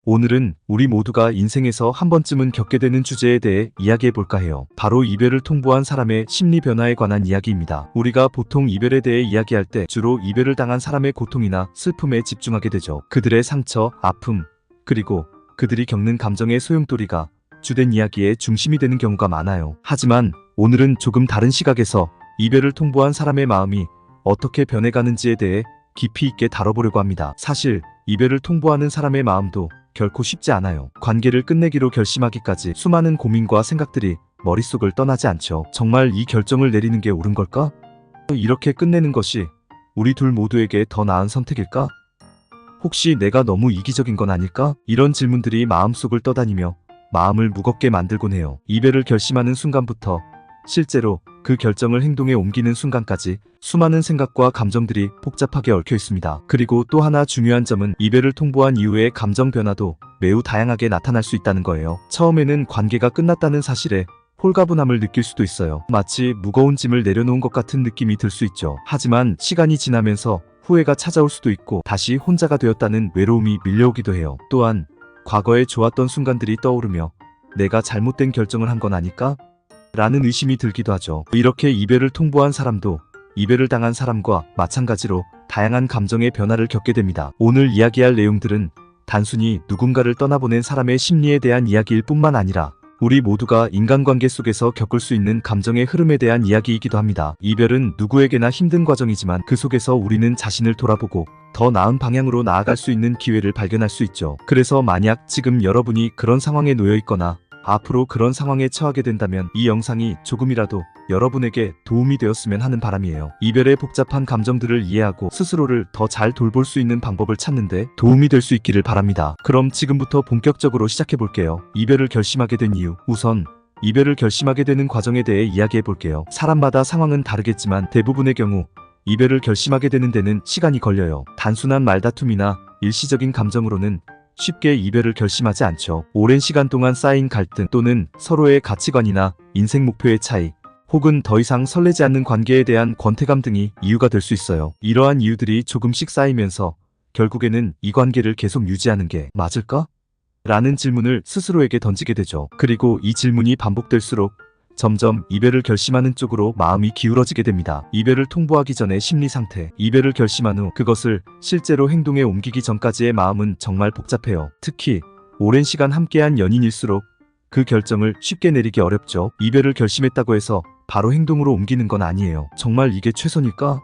오늘은 우리 모두가 인생에서 한 번쯤은 겪게 되는 주제에 대해 이야기해 볼까 해요. 바로 이별을 통보한 사람의 심리 변화에 관한 이야기입니다. 우리가 보통 이별에 대해 이야기할 때 주로 이별을 당한 사람의 고통이나 슬픔에 집중하게 되죠. 그들의 상처, 아픔, 그리고 그들이 겪는 감정의 소용돌이가 주된 이야기의 중심이 되는 경우가 많아요. 하지만 오늘은 조금 다른 시각에서 이별을 통보한 사람의 마음이 어떻게 변해가는지에 대해 깊이 있게 다뤄보려고 합니다. 사실 이별을 통보하는 사람의 마음도 결코 쉽지 않아요. 관계를 끝내기로 결심하기까지 수많은 고민과 생각들이 머릿속을 떠나지 않죠. 정말 이 결정을 내리는 게 옳은 걸까? 이렇게 끝내는 것이 우리 둘 모두에게 더 나은 선택일까? 혹시 내가 너무 이기적인 건 아닐까? 이런 질문들이 마음속을 떠다니며 마음을 무겁게 만들곤 해요. 이별을 결심하는 순간부터 실제로 그 결정을 행동에 옮기는 순간까지 수많은 생각과 감정들이 복잡하게 얽혀 있습니다. 그리고 또 하나 중요한 점은 이별을 통보한 이후의 감정 변화도 매우 다양하게 나타날 수 있다는 거예요. 처음에는 관계가 끝났다는 사실에 홀가분함을 느낄 수도 있어요. 마치 무거운 짐을 내려놓은 것 같은 느낌이 들 수 있죠. 하지만 시간이 지나면서 후회가 찾아올 수도 있고 다시 혼자가 되었다는 외로움이 밀려오기도 해요. 또한 과거에 좋았던 순간들이 떠오르며 내가 잘못된 결정을 한 건 아닐까? 라는 의심이 들기도 하죠. 이렇게 이별을 통보한 사람도 이별을 당한 사람과 마찬가지로 다양한 감정의 변화를 겪게 됩니다. 오늘 이야기할 내용들은 단순히 누군가를 떠나보낸 사람의 심리에 대한 이야기일 뿐만 아니라 우리 모두가 인간관계 속에서 겪을 수 있는 감정의 흐름에 대한 이야기이기도 합니다. 이별은 누구에게나 힘든 과정이지만 그 속에서 우리는 자신을 돌아보고 더 나은 방향으로 나아갈 수 있는 기회를 발견할 수 있죠. 그래서 만약 지금 여러분이 그런 상황에 놓여 있거나 앞으로 그런 상황에 처하게 된다면 이 영상이 조금이라도 여러분에게 도움이 되었으면 하는 바람이에요. 이별의 복잡한 감정들을 이해하고 스스로를 더 잘 돌볼 수 있는 방법을 찾는데 도움이 될 수 있기를 바랍니다. 그럼 지금부터 본격적으로 시작해 볼게요. 이별을 결심하게 된 이유. 우선 이별을 결심하게 되는 과정에 대해 이야기해 볼게요. 사람마다 상황은 다르겠지만 대부분의 경우 이별을 결심하게 되는 데는 시간이 걸려요. 단순한 말다툼이나 일시적인 감정으로는 쉽게 이별을 결심하지 않죠. 오랜 시간 동안 쌓인 갈등 또는 서로의 가치관이나 인생 목표의 차이, 혹은 더 이상 설레지 않는 관계에 대한 권태감 등이 이유가 될 수 있어요. 이러한 이유들이 조금씩 쌓이면서 결국에는 이 관계를 계속 유지하는 게 맞을까? 라는 질문을 스스로에게 던지게 되죠. 그리고 이 질문이 반복될수록 점점 이별을 결심하는 쪽으로 마음이 기울어지게 됩니다. 이별을 통보하기 전의 심리 상태. 이별을 결심한 후 그것을 실제로 행동에 옮기기 전까지의 마음은 정말 복잡해요. 특히 오랜 시간 함께한 연인일수록 그 결정을 쉽게 내리기 어렵죠. 이별을 결심했다고 해서 바로 행동으로 옮기는 건 아니에요. 정말 이게 최선일까?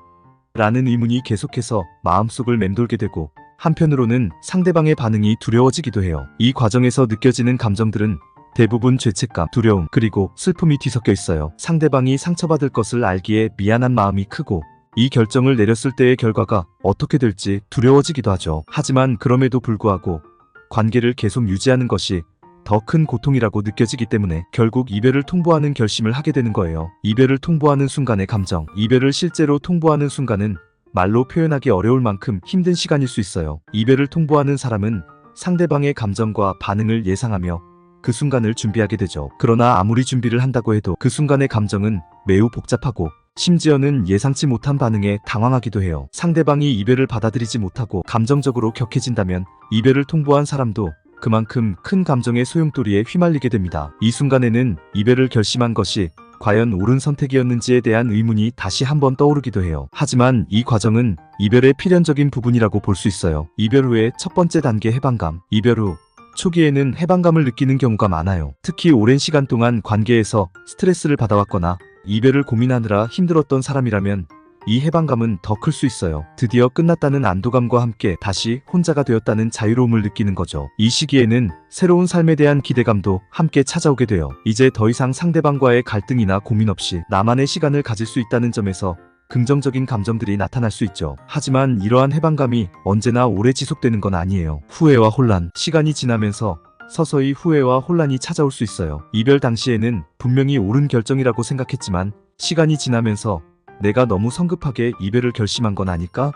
라는 의문이 계속해서 마음속을 맴돌게 되고 한편으로는 상대방의 반응이 두려워지기도 해요. 이 과정에서 느껴지는 감정들은 대부분 죄책감, 두려움, 그리고 슬픔이 뒤섞여 있어요. 상대방이 상처받을 것을 알기에 미안한 마음이 크고 이 결정을 내렸을 때의 결과가 어떻게 될지 두려워지기도 하죠. 하지만 그럼에도 불구하고 관계를 계속 유지하는 것이 더 큰 고통이라고 느껴지기 때문에 결국 이별을 통보하는 결심을 하게 되는 거예요. 이별을 통보하는 순간의 감정. 이별을 실제로 통보하는 순간은 말로 표현하기 어려울 만큼 힘든 시간일 수 있어요. 이별을 통보하는 사람은 상대방의 감정과 반응을 예상하며 그 순간을 준비하게 되죠. 그러나 아무리 준비를 한다고 해도 그 순간의 감정은 매우 복잡하고 심지어는 예상치 못한 반응에 당황하기도 해요. 상대방이 이별을 받아들이지 못하고 감정적으로 격해진다면 이별을 통보한 사람도 그만큼 큰 감정의 소용돌이에 휘말리게 됩니다. 이 순간에는 이별을 결심한 것이 과연 옳은 선택이었는지에 대한 의문이 다시 한번 떠오르기도 해요. 하지만 이 과정은 이별의 필연적인 부분이라고 볼 수 있어요. 이별 후의 첫 번째 단계 해방감. 이별 후 초기에는 해방감을 느끼는 경우가 많아요. 특히 오랜 시간 동안 관계에서 스트레스를 받아왔거나 이별을 고민하느라 힘들었던 사람이라면 이 해방감은 더 클 수 있어요. 드디어 끝났다는 안도감과 함께 다시 혼자가 되었다는 자유로움을 느끼는 거죠. 이 시기에는 새로운 삶에 대한 기대감도 함께 찾아오게 돼요. 이제 더 이상 상대방과의 갈등이나 고민 없이 나만의 시간을 가질 수 있다는 점에서 긍정적인 감정들이 나타날 수 있죠. 하지만 이러한 해방감이 언제나 오래 지속되는 건 아니에요. 후회와 혼란. 시간이 지나면서 서서히 후회와 혼란이 찾아올 수 있어요. 이별 당시에는 분명히 옳은 결정이라고 생각했지만 시간이 지나면서 내가 너무 성급하게 이별을 결심한 건 아닐까?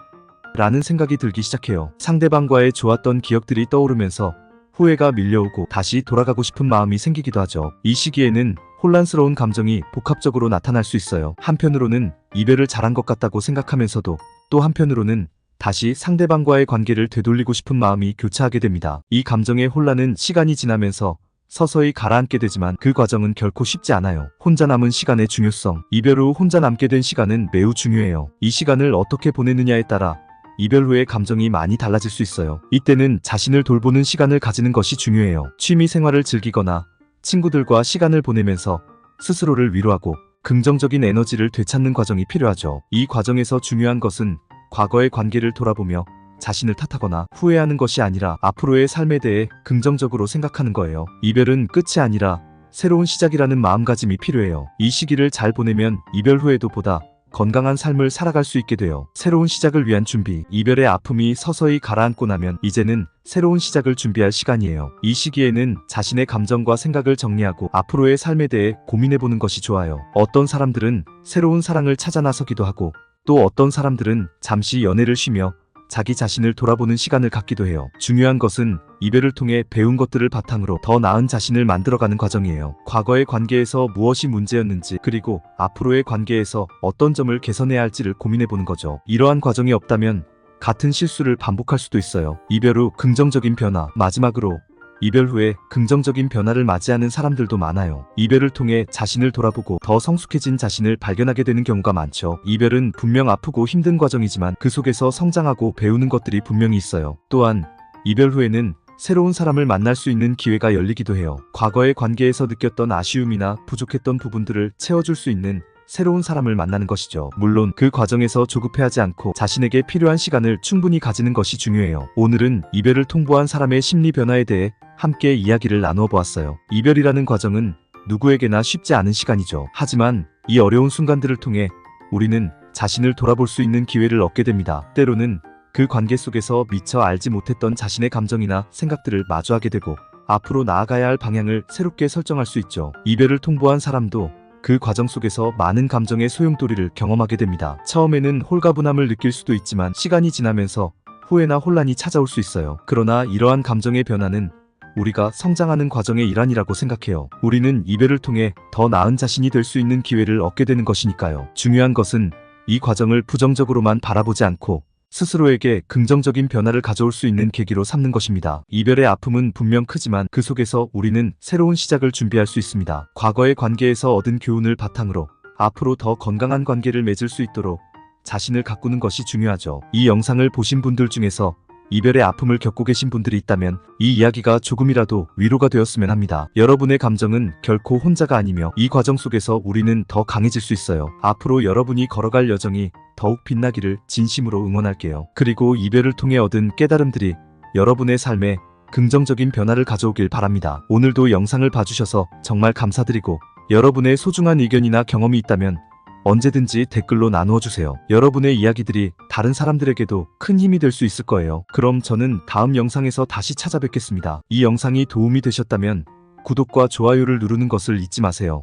라는 생각이 들기 시작해요. 상대방과의 좋았던 기억들이 떠오르면서 후회가 밀려오고 다시 돌아가고 싶은 마음이 생기기도 하죠. 이 시기에는 혼란스러운 감정이 복합적으로 나타날 수 있어요. 한편으로는 이별을 잘한 것 같다고 생각하면서도 또 한편으로는 다시 상대방과의 관계를 되돌리고 싶은 마음이 교차하게 됩니다. 이 감정의 혼란은 시간이 지나면서 서서히 가라앉게 되지만 그 과정은 결코 쉽지 않아요. 혼자 남은 시간의 중요성. 이별 후 혼자 남게 된 시간은 매우 중요해요. 이 시간을 어떻게 보내느냐에 따라 이별 후의 감정이 많이 달라질 수 있어요. 이때는 자신을 돌보는 시간을 가지는 것이 중요해요. 취미 생활을 즐기거나 친구들과 시간을 보내면서 스스로를 위로하고 긍정적인 에너지를 되찾는 과정이 필요하죠. 이 과정에서 중요한 것은 과거의 관계를 돌아보며 자신을 탓하거나 후회하는 것이 아니라 앞으로의 삶에 대해 긍정적으로 생각하는 거예요. 이별은 끝이 아니라 새로운 시작이라는 마음가짐이 필요해요. 이 시기를 잘 보내면 이별 후에도 보다 건강한 삶을 살아갈 수 있게 돼요. 새로운 시작을 위한 준비. 이별의 아픔이 서서히 가라앉고 나면 이제는 새로운 시작을 준비할 시간이에요. 이 시기에는 자신의 감정과 생각을 정리하고 앞으로의 삶에 대해 고민해보는 것이 좋아요. 어떤 사람들은 새로운 사랑을 찾아 나서기도 하고 또 어떤 사람들은 잠시 연애를 쉬며 자기 자신을 돌아보는 시간을 갖기도 해요. 중요한 것은 이별을 통해 배운 것들을 바탕으로 더 나은 자신을 만들어가는 과정이에요. 과거의 관계에서 무엇이 문제였는지 그리고 앞으로의 관계에서 어떤 점을 개선해야 할지를 고민해보는 거죠. 이러한 과정이 없다면 같은 실수를 반복할 수도 있어요. 이별 후 긍정적인 변화. 마지막으로 이별 후에 긍정적인 변화를 맞이하는 사람들도 많아요. 이별을 통해 자신을 돌아보고 더 성숙해진 자신을 발견하게 되는 경우가 많죠. 이별은 분명 아프고 힘든 과정이지만 그 속에서 성장하고 배우는 것들이 분명히 있어요. 또한 이별 후에는 새로운 사람을 만날 수 있는 기회가 열리기도 해요. 과거의 관계에서 느꼈던 아쉬움이나 부족했던 부분들을 채워줄 수 있는 새로운 사람을 만나는 것이죠. 물론 그 과정에서 조급해하지 않고 자신에게 필요한 시간을 충분히 가지는 것이 중요해요. 오늘은 이별을 통보한 사람의 심리 변화에 대해 함께 이야기를 나누어 보았어요. 이별이라는 과정은 누구에게나 쉽지 않은 시간이죠. 하지만 이 어려운 순간들을 통해 우리는 자신을 돌아볼 수 있는 기회를 얻게 됩니다. 때로는 그 관계 속에서 미처 알지 못했던 자신의 감정이나 생각들을 마주하게 되고 앞으로 나아가야 할 방향을 새롭게 설정할 수 있죠. 이별을 통보한 사람도 그 과정 속에서 많은 감정의 소용돌이를 경험하게 됩니다. 처음에는 홀가분함을 느낄 수도 있지만 시간이 지나면서 후회나 혼란이 찾아올 수 있어요. 그러나 이러한 감정의 변화는 우리가 성장하는 과정의 일환이라고 생각해요. 우리는 이별을 통해 더 나은 자신이 될 수 있는 기회를 얻게 되는 것이니까요. 중요한 것은 이 과정을 부정적으로만 바라보지 않고 스스로에게 긍정적인 변화를 가져올 수 있는 계기로 삼는 것입니다. 이별의 아픔은 분명 크지만 그 속에서 우리는 새로운 시작을 준비할 수 있습니다. 과거의 관계에서 얻은 교훈을 바탕으로 앞으로 더 건강한 관계를 맺을 수 있도록 자신을 가꾸는 것이 중요하죠. 이 영상을 보신 분들 중에서 이별의 아픔을 겪고 계신 분들이 있다면 이 이야기가 조금이라도 위로가 되었으면 합니다. 여러분의 감정은 결코 혼자가 아니며 이 과정 속에서 우리는 더 강해질 수 있어요. 앞으로 여러분이 걸어갈 여정이 더욱 빛나기를 진심으로 응원할게요. 그리고 이별을 통해 얻은 깨달음들이 여러분의 삶에 긍정적인 변화를 가져오길 바랍니다. 오늘도 영상을 봐주셔서 정말 감사드리고 여러분의 소중한 의견이나 경험이 있다면 언제든지 댓글로 나누어주세요. 여러분의 이야기들이 다른 사람들에게도 큰 힘이 될 수 있을 거예요. 그럼 저는 다음 영상에서 다시 찾아뵙겠습니다. 이 영상이 도움이 되셨다면 구독과 좋아요를 누르는 것을 잊지 마세요.